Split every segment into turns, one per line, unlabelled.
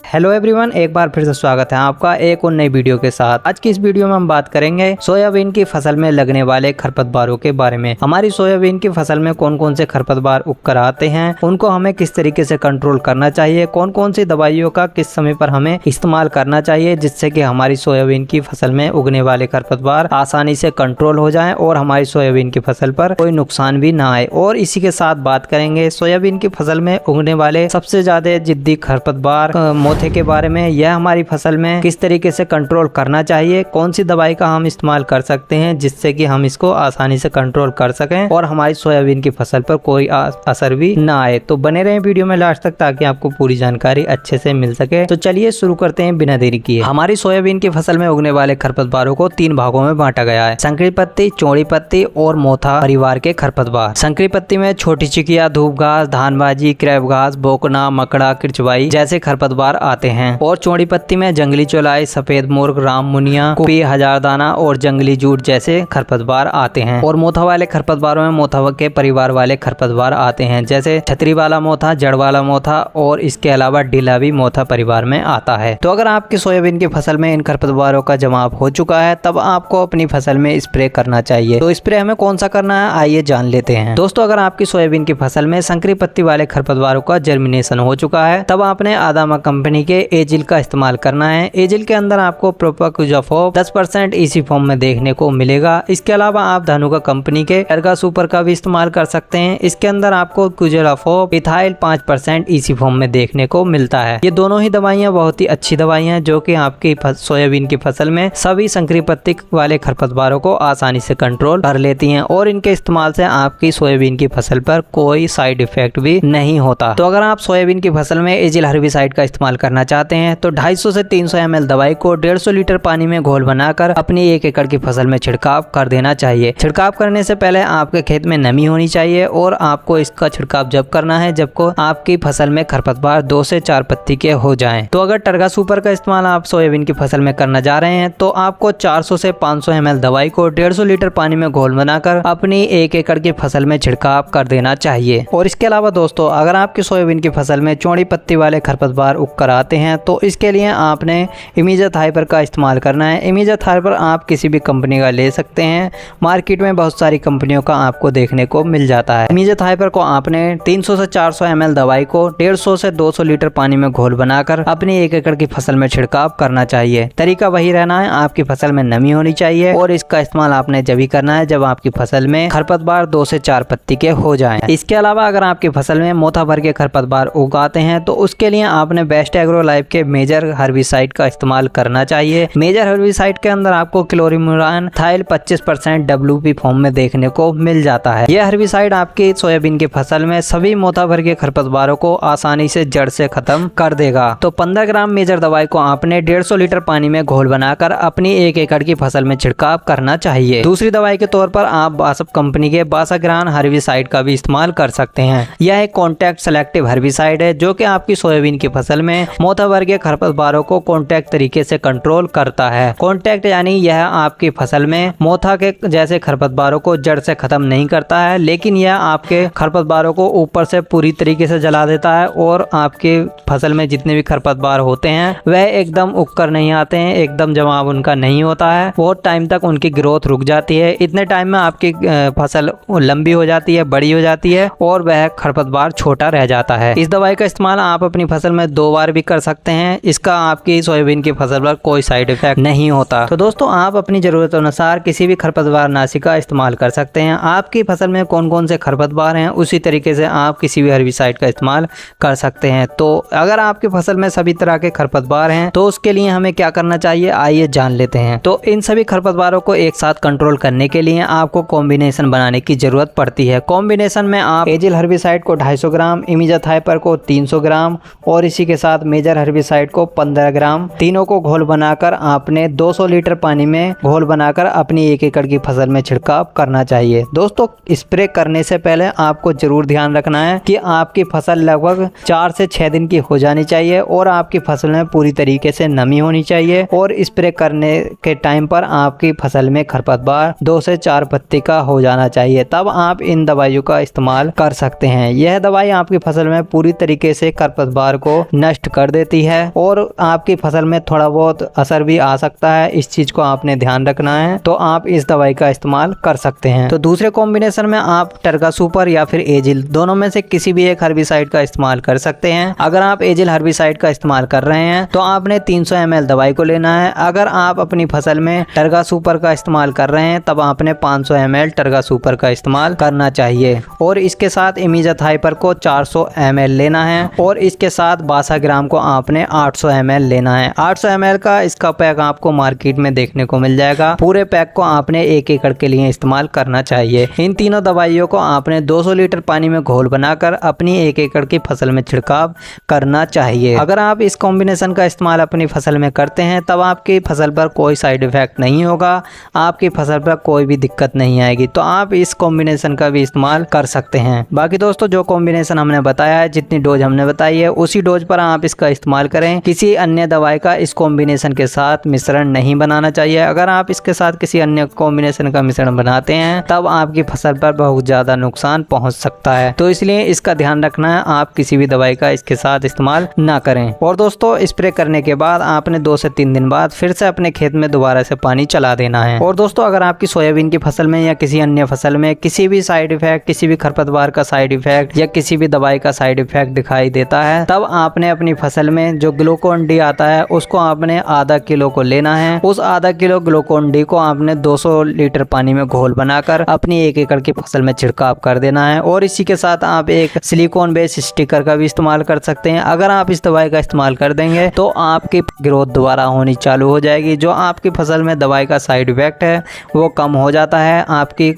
Hello everyone, एक बार फिर से स्वागत है आपका एक और नई वीडियो के साथ। आज की इस वीडियो में हम बात करेंगे सोयाबीन की फसल में लगने वाले खरपतवारों के बारे में। हमारी सोयाबीन की फसल में कौन कौन से खरपतवार उगकर आते हैं, उनको हमें किस तरीके से कंट्रोल करना चाहिए, कौन कौन सी दवाइयों का किस समय पर हमें इस्तेमाल करना चाहिए जिससे कि हमारी सोयाबीन की फसल में उगने वाले खरपतवार आसानी से कंट्रोल हो जाएं और हमारी सोयाबीन की फसल पर कोई नुकसान भी ना आए। और इसी के साथ बात करेंगे सोयाबीन की फसल में उगने वाले सबसे ज्यादा जिद्दी खरपतवार मोथे के बारे में। यह हमारी फसल में किस तरीके से कंट्रोल करना चाहिए, कौन सी दवाई का हम इस्तेमाल कर सकते हैं जिससे कि हम इसको आसानी से कंट्रोल कर सकें और हमारी सोयाबीन की फसल पर कोई असर भी ना आए। तो बने रहें वीडियो में लास्ट तक ताकि आपको पूरी जानकारी अच्छे से मिल सके। तो चलिए शुरू करते हैं बिना देरी किए। हमारी सोयाबीन की फसल में उगने वाले खरपतवारों को 3 भागों में बांटा गया है: संकरी पत्ती, चौड़ी पत्ती और मोथा परिवार के खरपतवार। संकरी पत्ती में छोटी चिकिया, धूप घास, धानबाजी, क्रैप घास, बोकना, मकड़ा, किरचवाई जैसे खरपतवार आते हैं। और चौड़ी पत्ती में जंगली चौलाई, सफेद मुर्ग, राम मुनिया, कुपी, हजारदाना और जंगली जूट जैसे खरपतवार आते हैं। और मोथा वाले खरपतवारों में मोथा के परिवार वाले खरपतवार आते हैं जैसे छतरी वाला मोथा, जड़ वाला मोथा और इसके अलावा ढीला भी मोथा परिवार में आता है। तो अगर आपकी सोयाबीन की फसल में इन खरपतवारों का जमाव हो चुका है तब आपको अपनी फसल में स्प्रे करना चाहिए। तो स्प्रे हमें कौन सा करना है आइए जान लेते हैं। दोस्तों, अगर आपकी सोयाबीन की फसल में संकरी पत्ती वाले खरपतवारों का जर्मिनेशन हो चुका है तब आपने आदामा कंपनी के एजिल का इस्तेमाल करना है। एजिल के अंदर आपको प्रोपाक्विजाफोप 10% इसी फॉर्म में देखने को मिलेगा। इसके अलावा आप धानुका कंपनी के एर्गा सुपर का भी इस्तेमाल कर सकते हैं। इसके अंदर आपको क्विजाफोप इथाइल 5% इसी फॉर्म में देखने को मिलता है। ये दोनों ही दवाइयाँ बहुत ही अच्छी दवाइयाँ हैं जो कि आपकी सोयाबीन की फसल में सभी संकरी पत्ती वाले खरपतवारों को आसानी से कंट्रोल कर लेती हैं और इनके इस्तेमाल से आपकी सोयाबीन की फसल पर कोई साइड इफेक्ट भी नहीं होता। तो अगर आप सोयाबीन की फसल में एजिल हर्बिसाइड का इस्तेमाल करना चाहते हैं तो 250 से 300 ml दवाई को 150 लीटर पानी में घोल बनाकर अपनी 1 एकड़ की फसल में छिड़काव कर देना चाहिए। छिड़काव करने से पहले आपके खेत में नमी होनी चाहिए और आपको इसका छिड़काव जब करना है जब को आपकी फसल में खरपतवार 2 से 4 पत्ती के हो जाएं। तो अगर टर्गा सुपर का इस्तेमाल आप सोयाबीन की फसल में करना जा रहे हैं तो आपको 400 से 500 ml दवाई को 150 लीटर पानी में घोल बनाकर अपनी 1 एकड़ की फसल में छिड़काव कर देना चाहिए। और इसके अलावा दोस्तों, अगर आपकी सोयाबीन की फसल में चौड़ी पत्ती वाले खरपतवार उगकर आते हैं तो इसके लिए आपने इमीजाथाइपर का इस्तेमाल करना है। इमीजाथाइपर आप किसी भी कंपनी का ले सकते हैं, मार्केट में बहुत सारी कंपनियों का आपको देखने को मिल जाता है। इमीजाथाइपर को आपने 300 से 400 ml दवाई को 150 से 200 लीटर पानी में घोल बनाकर अपनी 1 एकड़ की फसल में छिड़काव करना चाहिए। तरीका वही रहना है, आपकी फसल में नमी होनी चाहिए और इसका इस्तेमाल आपने जब ही करना है जब आपकी फसल में खरपतवार 2 से 4 पत्ती के हो जाएं। इसके अलावा अगर आपकी फसल में मोथा भर के खरपतवार उगाते हैं तो उसके लिए आपने बेस्ट एग्रो लाइफ के मेजर हर्बिसाइड का इस्तेमाल करना चाहिए। मेजर हर्बिसाइड के अंदर आपको क्लोरिमुरान थाइल 25% WP फॉर्म में देखने को मिल जाता है। यह हर्बिसाइड आपकी सोयाबीन की फसल में सभी मोथा भर के खरपतवारों को आसानी से जड़ से खत्म कर देगा। तो 15 ग्राम मेजर दवाई को आपने 150 लीटर पानी में घोल बनाकर अपनी 1 एकड़ की फसल में छिड़काव करना चाहिए। दूसरी दवाई के तौर पर आप बासप कंपनी के बासाग्रान हर्बिसाइड का भी इस्तेमाल कर सकते हैं। यह एक कॉन्टैक्ट सेलेक्टिव हर्बिसाइड है जो कि आपकी सोयाबीन की फसल में मोथा भर के खरपतवारों को कॉन्टैक्ट तरीके से कंट्रोल करता है। कॉन्टैक्ट यानी यह आपकी फसल में मोथा के जैसे खरपतवारों को जड़ से खत्म नहीं करता है, लेकिन यह आपके खरपतवारों को ऊपर से पूरी तरीके से जला देता है और आपके फसल में जितने भी खरपतवार होते हैं वह एकदम उगकर नहीं आते हैं, एकदम जमाव उनका नहीं होता है। बहुत टाइम तक उनकी ग्रोथ रुक जाती है। इतने टाइम में आपकी फसल लंबी हो जाती है, बड़ी हो जाती है और वह खरपतवार छोटा रह जाता है। इस दवाई का इस्तेमाल आप अपनी फसल में 2 बार भी कर सकते हैं। इसका आपकी सोयाबीन की फसल पर कोई साइड इफेक्ट नहीं होता। तो दोस्तों, आप अपनी जरूरत अनुसार किसी भी खरपतवार नाशी का इस्तेमाल कर सकते हैं। आपकी फसल में कौन कौन से खरपतवार हैं उसी तरीके से आप किसी भी हर्बिसाइड का इस्तेमाल कर सकते हैं। तो अगर आपकी फसल में सभी तरह के खरपतवार हैं तो उसके लिए हमें क्या करना चाहिए आइए जान लेते हैं। तो इन सभी खरपतवारों को एक साथ कंट्रोल करने के लिए आपको कॉम्बिनेशन बनाने की जरूरत पड़ती है। कॉम्बिनेशन में आप एजिल हर्बिसाइड को 250 ग्राम, इमीजाथाइपर को 300 ग्राम और इसी के साथ मेजर हर्बिसाइड को 15 ग्राम, तीनों को घोल बनाकर आपने 200 लीटर पानी में घोल बनाकर अपनी 1 एकड़ की फसल में छिड़काव करना चाहिए। दोस्तों, स्प्रे करने से पहले आपको जरूर ध्यान रखना है कि आपकी फसल लगभग 4 से 6 दिन की हो जानी चाहिए और आपकी फसल में पूरी तरीके से नमी होनी चाहिए और स्प्रे करने के टाइम पर आपकी फसल में खरपतवार 2 से 4 पत्ती का हो जाना चाहिए, तब आप इन दवाइयों का इस्तेमाल कर सकते हैं। यह दवाई आपकी फसल में पूरी तरीके से खरपतवार को नष्ट कर देती है और आपकी फसल में थोड़ा बहुत असर भी आ सकता है। इस चीज को आपने ध्यान रखना है, तो आप इस दवाई का इस्तेमाल कर सकते हैं। तो दूसरे कॉम्बिनेशन में आप टर्गा सुपर या फिर एजिल दोनों में से किसी भी एक हर्बिसाइड का इस्तेमाल कर सकते हैं। अगर आप एजिल हर्बिसाइड का इस्तेमाल कर रहे हैं तो आपने 300 ml दवाई को लेना है। अगर आप अपनी फसल में टर्गा सुपर का इस्तेमाल कर रहे हैं तब आपने 500 ml टर्गा सुपर का इस्तेमाल करना चाहिए और इसके साथ इमीजथ हाइपर को 400 ml लेना है और इसके साथ 62 ग्राम को आपने 800 ml लेना है। 800 ml का इसका पैक आपको मार्केट में देखने को मिल जाएगा। पूरे पैक को आपने 1 एकड़ के लिए इस्तेमाल करना चाहिए। इन तीनों दवाइयों को आपने 200 लीटर पानी में घोल बनाकर अपनी 1 एकड़ की फसल में छिड़काव करना चाहिए। अगर आप इस कॉम्बिनेशन का इस्तेमाल अपनी फसल में करते हैं तब आपकी फसल पर कोई साइड इफेक्ट नहीं होगा, आपकी फसल पर कोई भी दिक्कत नहीं आएगी। तो आप इस कॉम्बिनेशन का भी इस्तेमाल कर सकते हैं। बाकी दोस्तों जो कॉम्बिनेशन हमने बताया है, जितनी डोज हमने बताई है उसी डोज पर आप इसका इस्तेमाल करें। किसी अन्य दवाई का इस कॉम्बिनेशन के साथ मिश्रण नहीं बनाना चाहिए। अगर आप इसके साथ किसी अन्य कॉम्बिनेशन का मिश्रण बनाते हैं तब आपकी फसल पर बहुत ज्यादा नुकसान पहुंच सकता है। तो इसलिए इसका ध्यान रखना है, आप किसी भी दवाई का इसके साथ इस्तेमाल ना करें। और दोस्तों स्प्रे करने के बाद आपने 2 से 3 दिन बाद फिर से अपने खेत में दोबारा से पानी चला देना है। और दोस्तों अगर आपकी सोयाबीन की फसल में या किसी अन्य फसल में किसी भी साइड इफेक्ट, किसी भी खरपतवार का साइड इफेक्ट या किसी भी दवाई का साइड इफेक्ट दिखाई देता है तब आपने अपनी फसल में जो ग्लूकोन डी आता है उसको आपने आधा किलो को लेना है। उस आधा किलो ग्लूकोन डी को आपने 200 लीटर पानी में घोल बनाकर अपनी 1 एकड़ की फसल में छिड़काव कर देना है। और इसी के साथ आप एक सिलिकॉन बेस्ड स्टिकर का भी इस्तेमाल कर सकते हैं। अगर आप इस दवाई का इस्तेमाल कर देंगे तो आपकी ग्रोथ दोबारा होनी चालू हो जाएगी। जो आपकी फसल में दवाई का साइड इफेक्ट है वो कम हो जाता है, आपकी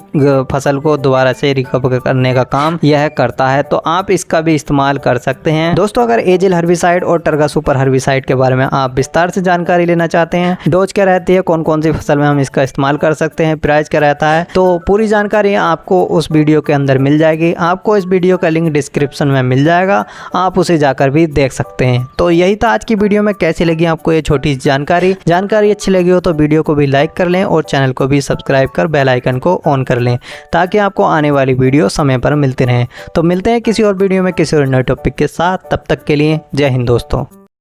फसल को दोबारा से रिकवर करने का काम यह करता है। तो आप इसका भी इस्तेमाल कर सकते हैं। दोस्तों अगर एजिल हर्बिसाइड और टर्गा सुपर हर्बिसाइड के बारे में आप विस्तार से जानकारी लेना चाहते हैं, डोज क्या रहती है, कौन कौन सी फसल में हम इसका इस्तेमाल कर सकते हैं, प्राइस क्या रहता है, तो पूरी जानकारी आपको उस वीडियो के अंदर मिल जाएगी। आपको इस वीडियो का लिंक डिस्क्रिप्शन में मिल जाएगा, आप उसे जाकर भी देख सकते हैं। तो यही था आज की वीडियो में। कैसी लगी आपको ये छोटी जानकारी अच्छी लगी हो तो वीडियो को भी लाइक कर लें और चैनल को भी सब्सक्राइब कर बेल आइकन को ऑन कर लें ताकि आपको आने वाली वीडियो समय पर मिलती रहें। तो मिलते हैं किसी और वीडियो में किसी और नए टॉपिक के साथ। तब तक के लिए जय हिंद दोस्तों।